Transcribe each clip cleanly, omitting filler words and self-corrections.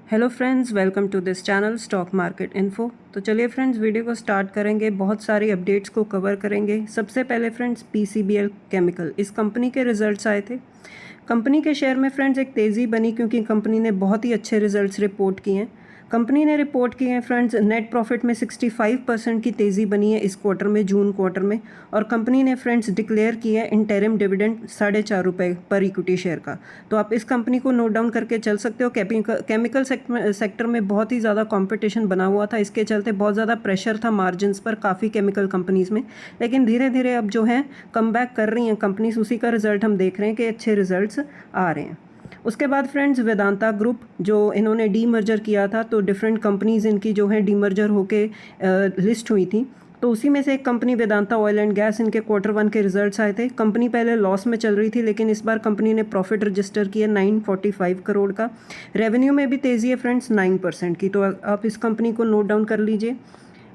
Hello friends, welcome to this channel stock market info. तो चलिए friends, video को start करेंगे। बहुत सारी अपडेट्स को कवर करेंगे। सबसे पहले फ्रेंड्स, पीसीबीएल केमिकल, इस कंपनी के रिजल्ट्स आए थे। कंपनी के शेयर में फ्रेंड्स एक तेज़ी बनी क्योंकि कंपनी ने बहुत ही अच्छे रिजल्ट्स रिपोर्ट किए हैं। कंपनी ने रिपोर्ट किए हैं फ्रेंड्स, नेट प्रॉफिट में 65% की तेज़ी बनी है इस क्वार्टर में, जून क्वार्टर में। और कंपनी ने फ्रेंड्स डिक्लेयर किया है इंटरिम डिविडेंड ₹4.5 पर इक्विटी शेयर का। तो आप इस कंपनी को नोट डाउन करके चल सकते हो। केमिकल सेक्टर में बहुत ही ज़्यादा कंपटीशन बना हुआ था, इसके चलते बहुत ज़्यादा प्रेशर था मार्जिन्स पर काफ़ी केमिकल कंपनीज़ में। लेकिन धीरे धीरे अब जो है कम बैक कर रही हैं कंपनीज, उसी का रिजल्ट हम देख रहे हैं कि अच्छे रिजल्ट्स आ रहे हैं। उसके बाद फ्रेंड्स, वेदांता ग्रुप, जो इन्होंने डीमर्जर किया था, तो डिफरेंट कंपनीज इनकी जो है डीमर्जर होके लिस्ट हुई थी। तो उसी में से एक company Vedanta oil and gas, इनके Q1 के रिजल्ट्स आए थे। कंपनी पहले लॉस में चल रही थी, लेकिन इस बार कंपनी ने प्रॉफिट रजिस्टर किया 945 करोड़ का। रेवेन्यू में भी तेज़ी है फ्रेंड्स 9% की। तो आप इस कंपनी को नोट डाउन कर लीजिए।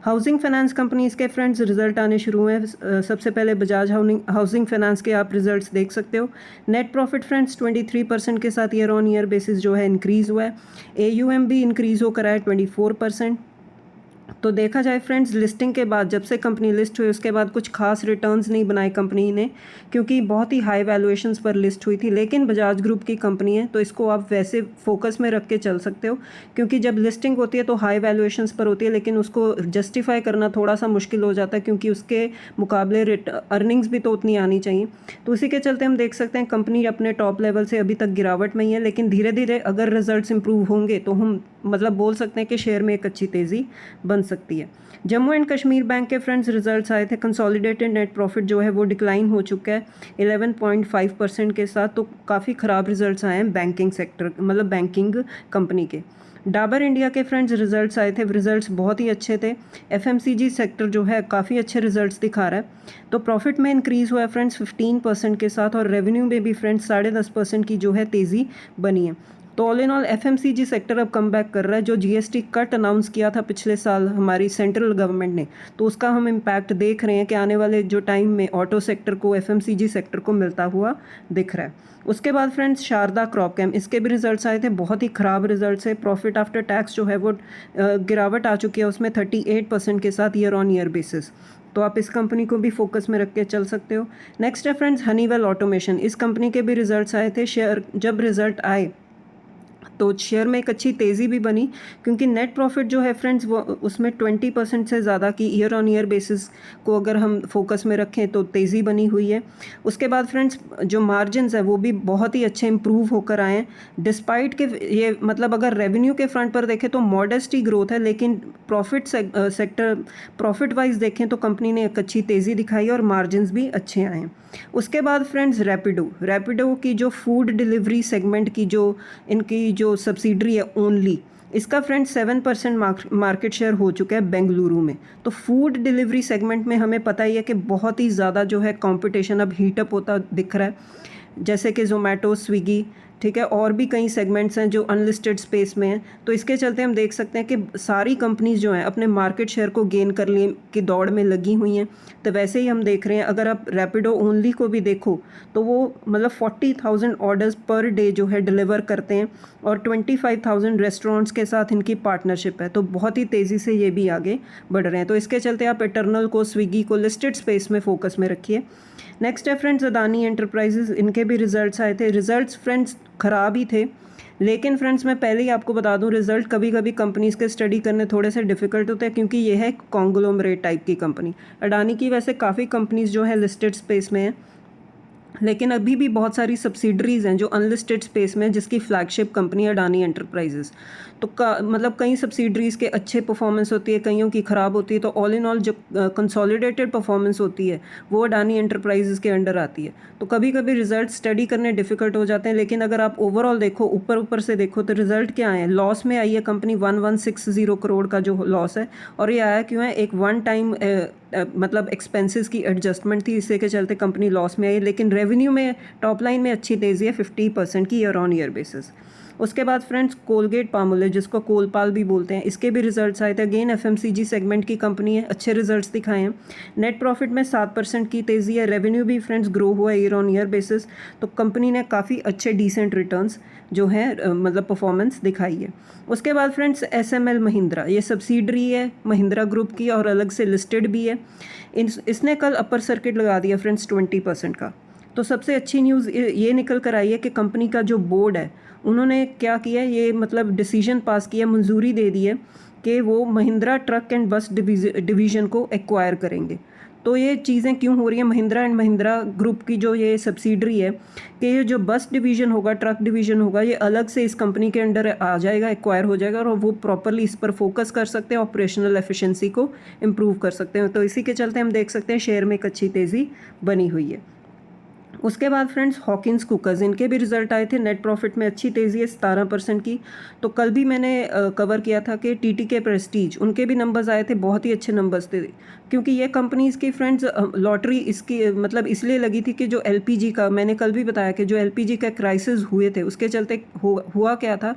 हाउसिंग फाइनेंस कंपनीज़ के फ्रेंड्स रिजल्ट आने शुरू हुए हैं। सबसे पहले बजाज हाउसिंग फाइनेंस के आप रिजल्ट्स देख सकते हो। नेट प्रॉफिट फ्रेंड्स 23% के साथ ईयर ऑन ईयर बेसिस जो है इंक्रीज़ हुआ है। AUM भी इंक्रीज़ होकर आया 24%। तो देखा जाए फ्रेंड्स, लिस्टिंग के बाद, जब से कंपनी लिस्ट हुई उसके बाद कुछ खास रिटर्न्स नहीं बनाए कंपनी ने, क्योंकि बहुत ही हाई वैल्यूएशंस पर लिस्ट हुई थी। लेकिन बजाज ग्रुप की कंपनी है तो इसको आप वैसे फोकस में रख के चल सकते हो, क्योंकि जब लिस्टिंग होती है तो हाई वैल्यूएशंस पर होती है, लेकिन उसको जस्टिफाई करना थोड़ा सा मुश्किल हो जाता है, क्योंकि उसके मुकाबले अर्निंग्स भी तो उतनी आनी चाहिए। तो उसी के चलते हम देख सकते हैं कंपनी अपने टॉप लेवल से अभी तक गिरावट में ही है, लेकिन धीरे धीरे अगर रिजल्ट्स इंप्रूव होंगे तो हम बोल सकते हैं कि शेयर में एक अच्छी तेज़ी बन सकती है। जम्मू एंड कश्मीर बैंक के फ्रेंड्स रिजल्ट्स आए थे। कंसोलिडेटेड नेट प्रॉफिट जो है वो डिक्लाइन हो चुका है 11.5% के साथ। तो काफ़ी ख़राब रिजल्ट्स आए हैं बैंकिंग सेक्टर, बैंकिंग कंपनी के। डाबर इंडिया के फ्रेंड्स रिजल्ट्स आए थे। रिजल्ट्स बहुत ही अच्छे थे। FMCG सेक्टर जो है काफ़ी अच्छे रिजल्ट्स दिखा रहा है। तो प्रॉफिट में इंक्रीज़ हुआ है फ्रेंड्स 15% के साथ, और रेवेन्यू में भी फ्रेंड्स 10.5% की जो है तेज़ी बनी है। तो all in all FMCG sector अब कम बैक कर रहा है। जो GST कट अनाउंस किया था पिछले साल हमारी सेंट्रल गवर्नमेंट ने, तो उसका हम इम्पैक्ट देख रहे हैं कि आने वाले जो टाइम में ऑटो सेक्टर को, FMCG सेक्टर को मिलता हुआ दिख रहा है। उसके बाद फ्रेंड्स, शारदा क्रॉपकेम, इसके भी रिजल्ट्स आए थे। बहुत ही ख़राब रिजल्ट्स है। प्रॉफिट आफ्टर टैक्स जो है वो गिरावट आ चुकी है उसमें 38% के साथ ईयर ऑन ईयर बेसिस। तो आप इस कंपनी को भी फोकस में रख के चल सकते हो। नेक्स्ट है फ्रेंड्स, हनीवेल ऑटोमेशन, इस कंपनी के भी रिजल्ट्स आए थे। शेयर जब रिजल्ट आए तो शेयर में एक अच्छी तेज़ी भी बनी, क्योंकि नेट प्रॉफिट जो है फ्रेंड्स वो उसमें 20% से ज़्यादा की ईयर ऑन ईयर बेसिस को अगर हम फोकस में रखें तो तेज़ी बनी हुई है। उसके बाद फ्रेंड्स, जो मार्जिन्स है वो भी बहुत ही अच्छे इंप्रूव होकर आए हैं, डिस्पाइट के ये अगर रेवेन्यू के फ्रंट पर देखें तो मॉडेस्ट ही ग्रोथ है, लेकिन प्रॉफिट वाइज देखें तो कंपनी ने एक अच्छी तेज़ी दिखाई और मार्जिन्स भी अच्छे आए हैं। उसके बाद फ्रेंड्स, रैपिडो की जो फूड डिलीवरी सेगमेंट की इनकी जो सब्सिडरी है ओनली, इसका फ्रेंड्स 7% मार्केट शेयर हो चुका है बेंगलुरु में। तो फूड डिलीवरी सेगमेंट में हमें पता ही है कि बहुत ही ज़्यादा जो है कंपटीशन अब हीटअप होता दिख रहा है, जैसे कि जोमेटो, स्विगी, ठीक है, और भी कई सेगमेंट्स हैं जो अनलिस्टेड स्पेस में हैं। तो इसके चलते हम देख सकते हैं कि सारी कंपनीज जो हैं अपने मार्केट शेयर को गेन करने की दौड़ में लगी हुई हैं। तो वैसे ही हम देख रहे हैं, अगर आप रैपिडो ओनली को भी देखो तो वो 40,000 ऑर्डर्स पर डे जो है डिलीवर करते हैं, और 25,000 रेस्टोरेंट्स के साथ इनकी पार्टनरशिप है। तो बहुत ही तेज़ी से ये भी आगे बढ़ रहे हैं। तो इसके चलते आप इटर्नल को, स्विगी को लिस्टेड स्पेस में फोकस में रखिए। नेक्स्ट है फ्रेंड्स, अदानी एंटरप्राइजेज, इनके भी रिजल्ट्स आए थे। रिजल्ट्स फ्रेंड्स ख़राब ही थे, लेकिन फ्रेंड्स मैं पहले ही आपको बता दूं, रिजल्ट कभी कभी कंपनीज़ के स्टडी करने थोड़े से डिफ़िकल्ट होते हैं, क्योंकि ये है कॉन्ग्लोमरेट टाइप की कंपनी। अडानी की वैसे काफ़ी कंपनीज़ जो है लिस्टेड स्पेस में हैं, लेकिन अभी भी बहुत सारी सब्सिडरीज़ हैं जो अनलिस्टेड स्पेस में, जिसकी फ्लैगशिप कंपनी अडानी एंटरप्राइजेस। तो कई सब्सिडरीज़ के अच्छे परफॉर्मेंस होती है, कईयों की ख़राब होती है। तो ऑल इन ऑल जो कंसोलिडेटेड परफॉर्मेंस होती है वो अडानी एंटरप्राइजेस के अंडर आती है। तो कभी कभी रिजल्ट स्टडी करने डिफ़िकल्ट हो जाते हैं, लेकिन अगर आप ओवरऑल देखो, ऊपर से देखो, तो रिजल्ट क्या आए हैं। लॉस में आई है कंपनी, 1160 करोड़ का जो लॉस है। और ये आया क्यों है, एक वन टाइम एक्सपेंसेस की एडजस्टमेंट थी, इससे के चलते कंपनी लॉस में आई। लेकिन रेवेन्यू में, टॉप लाइन में अच्छी तेज़ी है 50% की ईयर ऑन ईयर बेसिस। उसके बाद फ्रेंड्स कोलगेट पामोलिव, जिसको कोलपाल भी बोलते हैं, इसके भी रिजल्ट्स आए थे। अगेन एफएमसीजी सेगमेंट की कंपनी है, अच्छे रिजल्ट्स दिखाए हैं। नेट प्रॉफिट में 7% की तेज़ी है। रेवेन्यू भी फ्रेंड्स ग्रो हुआ ईयर ऑन ईयर बेसिस। तो कंपनी ने काफ़ी अच्छे डिसेंट रिटर्न्स जो है मतलब परफॉर्मेंस दिखाई है। उसके बाद फ्रेंड्स एसएमएल महिंद्रा, ये सब्सिडरी है महिंद्रा ग्रुप की और अलग से लिस्टेड भी है। इसने कल अपर सर्किट लगा दिया फ्रेंड्स 20% का। तो सबसे अच्छी न्यूज़ ये निकल कर आई है कि कंपनी का जो बोर्ड है उन्होंने क्या किया, ये मतलब डिसीजन पास किया, मंजूरी दे दी है कि वो महिंद्रा ट्रक एंड बस डिवीज़न को एक्वायर करेंगे। तो ये चीज़ें क्यों हो रही हैं, महिंद्रा एंड महिंद्रा ग्रुप की जो ये सब्सिडरी है कि ये जो बस डिवीज़न होगा, ट्रक डिवीज़न होगा, ये अलग से इस कंपनी के अंडर आ जाएगा, एक्वायर हो जाएगा और वो प्रॉपरली इस पर फोकस कर सकते हैं, ऑपरेशनल एफिशिएंसी को इम्प्रूव कर सकते हैं। तो इसी के चलते हम देख सकते हैं शेयर में एक अच्छी तेज़ी बनी हुई है। उसके बाद फ्रेंड्स हॉकिंस कुकर्स, इनके भी रिजल्ट आए थे। नेट प्रॉफिट में अच्छी तेज़ी है 17% की। तो कल भी मैंने कवर किया था कि टीटीके प्रेस्टीज, उनके भी नंबर्स आए थे, बहुत ही अच्छे नंबर्स थे। क्योंकि ये कंपनीज़ की फ्रेंड्स लॉटरी इसकी मतलब इसलिए लगी थी कि जो एलपीजी का, मैंने कल भी बताया कि जो एलपीजी का क्राइसिस हुए थे उसके चलते हुआ क्या था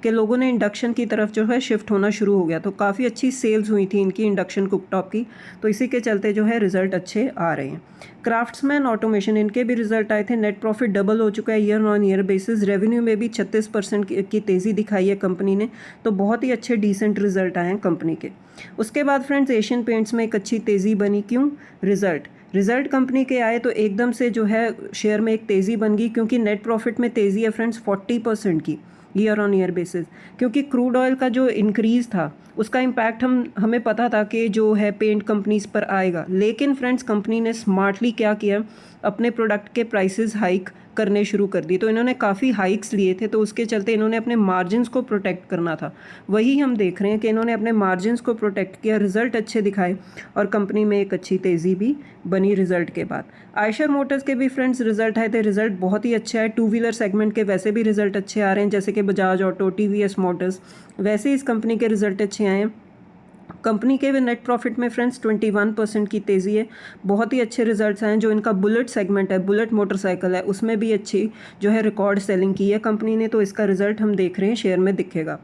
कि लोगों ने इंडक्शन की तरफ जो है शिफ्ट होना शुरू हो गया। तो काफ़ी अच्छी सेल्स हुई थी इनकी इंडक्शन कुकटॉप की। तो इसी के चलते जो है रिज़ल्ट अच्छे आ रहे हैं। क्राफ्ट्समैन ऑटोमेशन, इनके भी रिजल्ट आए थे। नेट प्रॉफिट डबल हो चुका है year on year basis. Revenue में भी 36% की तेज़ी दिखाई है कंपनी ने। तो बहुत ही अच्छे डिसेंट रिजल्ट आए हैं कंपनी के। उसके बाद फ्रेंड्स एशियन पेंट्स में एक अच्छी तेज़ी बनी। क्यों? रिजल्ट कंपनी के आए तो एकदम से जो है शेयर में एक तेज़ी बन गई, क्योंकि नेट प्रॉफिट में तेज़ी है फ्रेंड्स 40% की ईयर ऑन ईयर बेसिस। क्योंकि क्रूड ऑयल का जो इंक्रीज़ था उसका इम्पैक्ट हमें पता था कि जो है पेंट कंपनीज़ पर आएगा, लेकिन फ्रेंड्स कंपनी ने स्मार्टली क्या किया, अपने प्रोडक्ट के प्राइसेस हाइक करने शुरू कर दिए। तो इन्होंने काफ़ी हाइक्स लिए थे, तो उसके चलते इन्होंने अपने मार्जिन्स को प्रोटेक्ट करना था। वही हम देख रहे हैं कि इन्होंने अपने मार्जिन्स को प्रोटेक्ट किया, रिजल्ट अच्छे दिखाए और कंपनी में एक अच्छी तेज़ी भी बनी रिजल्ट के बाद। आयशर मोटर्स के भी फ्रेंड्स रिजल्ट आए थे, रिजल्ट बहुत ही अच्छा है। टू व्हीलर सेगमेंट के वैसे भी रिजल्ट अच्छे आ रहे हैं, जैसे कि बजाज ऑटो, टीवीएस मोटर्स, वैसे ही इस कंपनी के रिजल्ट अच्छे आए हैं। कंपनी के भी नेट प्रॉफिट में फ्रेंड्स 21% की तेज़ी है। बहुत ही अच्छे रिजल्ट्स आए हैं। जो इनका बुलेट सेगमेंट है, बुलेट मोटरसाइकिल है, उसमें भी अच्छी जो है रिकॉर्ड सेलिंग की है कंपनी ने। तो इसका रिजल्ट हम देख रहे हैं शेयर में दिखेगा।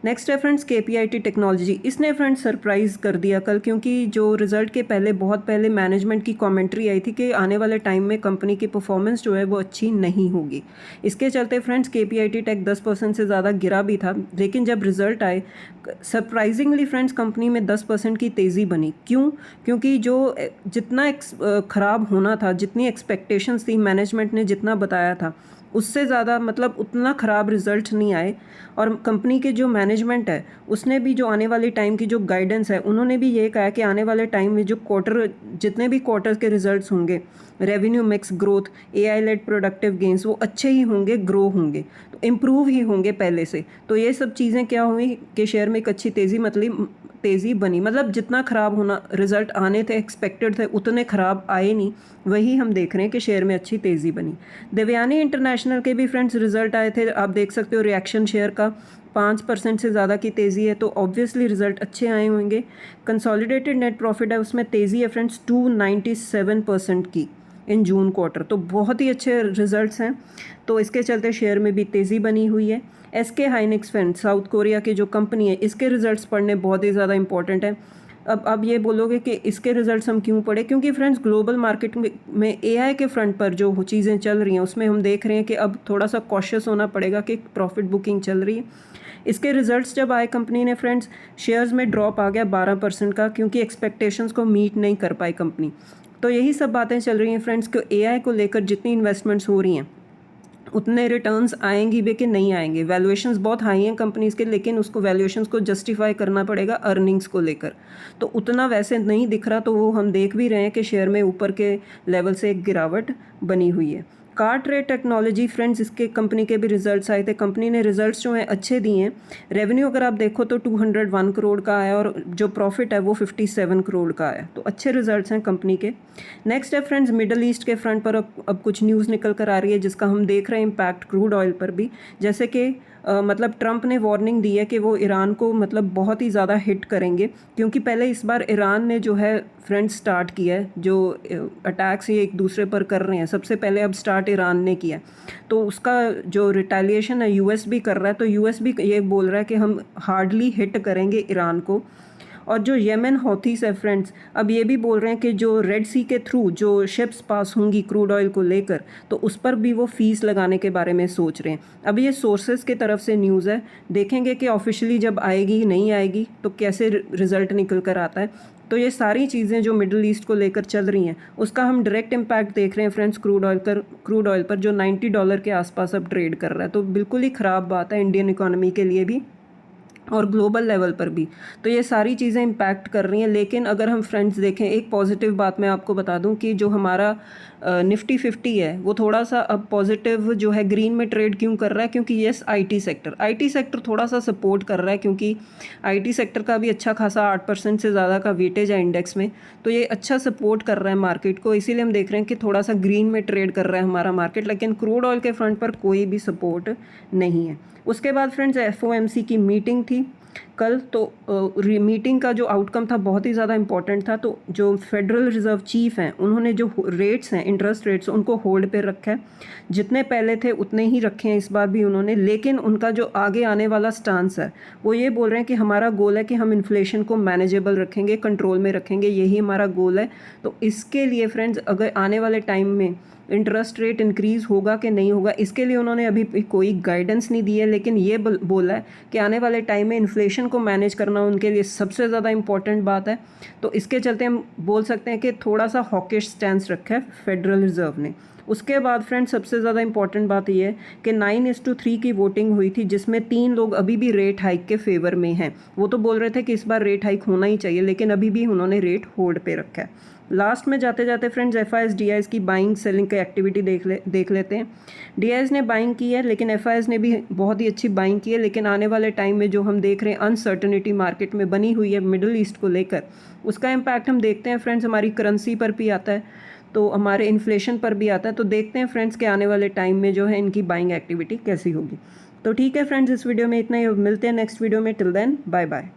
नेक्स्ट है फ्रेंड्स केपीआईटी टेक्नोलॉजी। इसने फ्रेंड्स सरप्राइज़ कर दिया कल, क्योंकि जो रिजल्ट के पहले बहुत पहले मैनेजमेंट की कमेंट्री आई थी कि आने वाले टाइम में कंपनी की परफॉर्मेंस जो है वो अच्छी नहीं होगी। इसके चलते फ्रेंड्स केपीआईटी टेक 10% से ज़्यादा गिरा भी था, लेकिन जब रिजल्ट आए सरप्राइजिंगली फ्रेंड्स कंपनी में 10% की तेज़ी बनी। क्यों? क्योंकि जो जितना ख़राब होना था, जितनी एक्सपेक्टेशंस थी, मैनेजमेंट ने जितना बताया था उससे ज़्यादा मतलब उतना ख़राब रिज़ल्ट नहीं आए। और कंपनी के जो मैनेजमेंट है उसने भी जो आने वाले टाइम की जो गाइडेंस है, उन्होंने भी ये कहा कि आने वाले टाइम में जो जितने भी क्वार्टर के रिजल्ट्स होंगे, revenue mix growth, AI led productive gains, वो अच्छे ही होंगे, ग्रो होंगे, तो इम्प्रूव ही होंगे पहले से। तो ये सब चीज़ें क्या हुई कि शेयर में एक अच्छी तेज़ी बनी। मतलब जितना ख़राब होना रिज़ल्ट आने थे, एक्सपेक्टेड थे, उतने ख़राब आए नहीं। वही हम देख रहे हैं कि शेयर में अच्छी तेज़ी बनी। देवयानी इंटरनेशनल के भी फ्रेंड्स रिजल्ट आए थे, आप देख सकते हो रिएक्शन शेयर का 5% से ज़्यादा की तेज़ी है, तो ऑब्वियसली रिजल्ट अच्छे आए होंगे। कंसोलिडेटेड नेट प्रॉफिट है, उसमें तेज़ी है फ्रेंड्स 297% की इन जून क्वार्टर। तो बहुत ही अच्छे रिजल्ट्स हैं, तो इसके चलते शेयर में भी तेज़ी बनी हुई है। SK Hynix friends, South Korea की जो कंपनी है, इसके रिजल्ट्स पढ़ने बहुत ही ज़्यादा इंपॉर्टेंट है। अब ये बोलोगे कि इसके रिजल्ट्स हम क्यों पढ़े, क्योंकि फ्रेंड्स ग्लोबल मार्केट में एआई के फ्रंट पर जो चीज़ें चल रही हैं उसमें हम देख रहे हैं कि अब थोड़ा सा कॉशियस होना पड़ेगा कि प्रॉफिट बुकिंग चल रही है। इसके रिजल्ट्स जब आए कंपनी ने फ्रेंड्स, शेयर्स में ड्रॉप आ गया 12% का, क्योंकि एक्सपेक्टेशंस को मीट नहीं कर पाई कंपनी। तो यही सब बातें चल रही हैं फ्रेंड्स कि एआई को लेकर जितनी इन्वेस्टमेंट्स हो रही हैं उतने रिटर्न्स आएंगी भी कि नहीं आएंगे। वैल्यूएशंस बहुत हाई हैं कंपनीज़ के, लेकिन उसको वैल्यूएशंस को जस्टिफाई करना पड़ेगा अर्निंग्स को लेकर, तो उतना वैसे नहीं दिख रहा। तो वो हम देख भी रहे हैं कि शेयर में ऊपर के लेवल से एक गिरावट बनी हुई है। कार्टरेट टेक्नोलॉजी फ्रेंड्स, इसके कंपनी के भी रिजल्ट्स आए थे। कंपनी ने रिजल्ट्स जो हैं अच्छे दिए हैं। रेवेन्यू अगर आप देखो तो 201 करोड़ का आया और जो प्रॉफिट है वो 57 करोड़ का आया। तो अच्छे रिजल्ट्स हैं कंपनी के। नेक्स्ट है फ्रेंड्स मिडल ईस्ट के फ्रंट पर अब कुछ न्यूज़ निकल कर आ रही है जिसका हम देख रहे हैं इम्पैक्ट क्रूड ऑयल पर भी, जैसे कि मतलब ट्रंप ने वार्निंग दी है कि वो ईरान को मतलब बहुत ही ज़्यादा हिट करेंगे, क्योंकि पहले इस बार ईरान ने जो है फ्रेंड्स स्टार्ट किया है, जो अटैक्स ये एक दूसरे पर कर रहे हैं सबसे पहले अब स्टार्ट ईरान ने किया, तो उसका जो रिटेलिएशन है यूएस भी कर रहा है। तो यूएस भी ये बोल रहा है कि हम हार्डली हिट करेंगे ईरान को। और जो येमेन हौथीस है फ्रेंड्स, अब ये भी बोल रहे हैं कि जो रेड सी के थ्रू जो शिप्स पास होंगी क्रूड ऑयल को लेकर, तो उस पर भी वो फ़ीस लगाने के बारे में सोच रहे हैं। अब ये सोर्सेज के तरफ से न्यूज़ है, देखेंगे कि ऑफिशियली जब आएगी नहीं आएगी तो कैसे रिज़ल्ट निकल कर आता है। तो ये सारी चीज़ें जो मिडल ईस्ट को लेकर चल रही हैं उसका हम डायरेक्ट इम्पैक्ट देख रहे हैं फ्रेंड्स क्रूड ऑयल पर जो $90 के आसपास अब ट्रेड कर रहा है। तो बिल्कुल ही ख़राब बात है इंडियन इकोनॉमी के लिए भी और ग्लोबल लेवल पर भी। तो ये सारी चीज़ें इम्पैक्ट कर रही हैं। लेकिन अगर हम फ्रेंड्स देखें, एक पॉजिटिव बात मैं आपको बता दूं कि जो हमारा निफ्टी 50 है वो थोड़ा सा अब पॉजिटिव जो है ग्रीन में ट्रेड क्यों कर रहा है, क्योंकि यस आईटी सेक्टर थोड़ा सा सपोर्ट कर रहा है, क्योंकि आईटी सेक्टर का भी अच्छा खासा 8% से ज़्यादा का वेटेज है इंडेक्स में। तो ये अच्छा सपोर्ट कर रहा है मार्केट को, इसीलिए हम देख रहे हैं कि थोड़ा सा ग्रीन में ट्रेड कर रहा है हमारा मार्केट। लेकिन क्रूड ऑयल के फ्रंट पर कोई भी सपोर्ट नहीं है। उसके बाद फ्रेंड्स FOMC की मीटिंग थी कल, तो मीटिंग का जो आउटकम था बहुत ही ज़्यादा इंपॉर्टेंट था। तो जो फेडरल रिज़र्व चीफ हैं उन्होंने जो रेट्स हैं, इंटरेस्ट रेट्स, उनको होल्ड पे रखा है। जितने पहले थे उतने ही रखे हैं इस बार भी उन्होंने। लेकिन उनका जो आगे आने वाला स्टांस है वो ये बोल रहे हैं कि हमारा गोल है कि हम इन्फ्लेशन को मैनेजेबल रखेंगे, कंट्रोल में रखेंगे, यही हमारा गोल है। तो इसके लिए फ्रेंड्स अगर आने वाले टाइम में इंटरेस्ट रेट इंक्रीज़ होगा कि नहीं होगा, इसके लिए उन्होंने अभी कोई गाइडेंस नहीं दी है। लेकिन ये बोला है कि आने वाले टाइम में इन्फ्लेशन को मैनेज करना उनके लिए सबसे ज़्यादा इंपॉर्टेंट बात है। तो इसके चलते हम बोल सकते हैं कि थोड़ा सा हॉकिश स्टैंस रखा है फेडरल रिज़र्व ने। उसके बाद फ्रेंड्स सबसे ज़्यादा इंपॉर्टेंट बात यह है कि 9:3 की वोटिंग हुई थी, जिसमें 3 लोग अभी भी रेट हाइक के फेवर में हैं। वो तो बोल रहे थे कि इस बार रेट हाइक होना ही चाहिए, लेकिन अभी भी उन्होंने रेट होल्ड पे रखा है। लास्ट में जाते जाते फ्रेंड्स FIS DIS की बाइंग सेलिंग की एक्टिविटी देख लेते हैं। DIS ने बाइंग की है, लेकिन FIS ने भी बहुत ही अच्छी बाइंग की है। लेकिन आने वाले टाइम में जो हम देख रहे हैं अनसर्टनिटी मार्केट में बनी हुई है मिडिल ईस्ट को लेकर, उसका इम्पैक्ट हम देखते हैं फ्रेंड्स हमारी करेंसी पर भी आता है, तो हमारे इन्फ्लेशन पर भी आता है। तो देखते हैं फ्रेंड्स के आने वाले टाइम में जो है इनकी बाइंग एक्टिविटी कैसी होगी। तो ठीक है फ्रेंड्स, इस वीडियो में इतना ही, मिलते हैं नेक्स्ट वीडियो में। Till then bye bye.